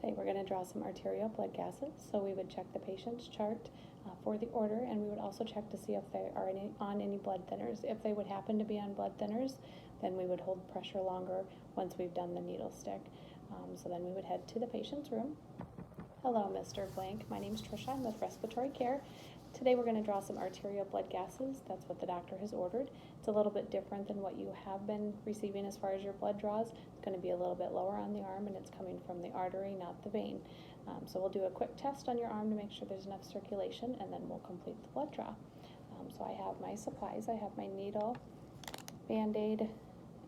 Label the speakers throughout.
Speaker 1: Today we're going to draw some arterial blood gases. So we would check the patient's chart for the order, and we would also check to see if they are on any blood thinners. If they would happen to be on blood thinners, then we would hold pressure longer once we've done the needle stick. So then we would head to the patient's room. Hello, Mr. Blank. My name is Trisha. I'm with Respiratory Care. Today we're going to draw some arterial blood gases. That's what the doctor has ordered. It's a little bit different than what you have been receiving as far as your blood draws. It's going to be a little bit lower on the arm, and it's coming from the artery, not the vein. So we'll do a quick test on your arm to make sure there's enough circulation, and then we'll complete the blood draw. So I have my supplies. I have my needle, Band-Aid,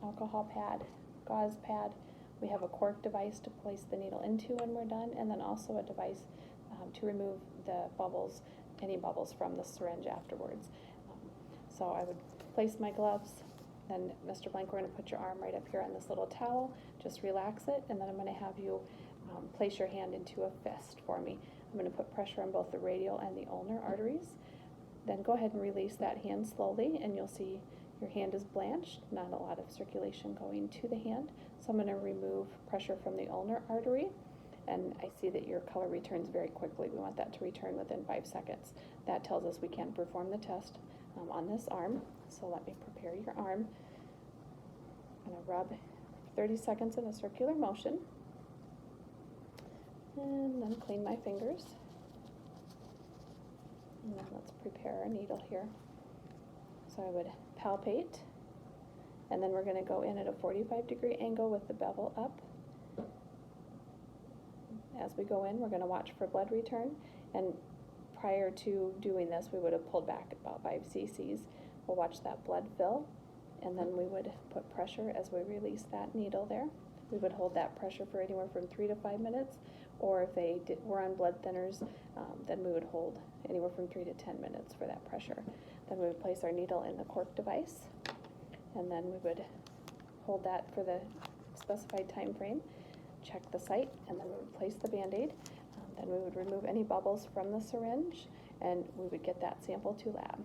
Speaker 1: alcohol pad, gauze pad. We have a cork device to place the needle into when we're done, and then also a device to remove the bubbles, any bubbles from the syringe afterwards. So I would place my gloves, then Mr. Blank, we're going to put your arm right up here on this little towel, just relax it, and then I'm going to have you place your hand into a fist for me. I'm going to put pressure on both the radial and the ulnar arteries. Then go ahead and release that hand slowly, and you'll see your hand is blanched, not a lot of circulation going to the hand. So I'm going to remove pressure from the ulnar artery, and I see that your color returns very quickly. We want that to return within 5 seconds. That tells us we can perform the test on this arm. So let me prepare your arm. I'm going to rub 30 seconds in a circular motion, and then clean my fingers. And then let's prepare our needle here. So I would palpate, and then we're going to go in at a 45-degree angle with the bevel up. As we go in, we're going to watch for blood return, and prior to doing this, we would have pulled back about 5 cc's. We'll watch that blood fill, and then we would put pressure as we release that needle there. We would hold that pressure for anywhere from 3 to 5 minutes, or if they were on blood thinners, then we would hold anywhere from 3 to 10 minutes for that pressure. Then we would place our needle in the cork device, and then we would hold that for the specified time frame, check the site, and then we would place the Band-Aid. Then we would remove any bubbles from the syringe, and we would get that sample to lab.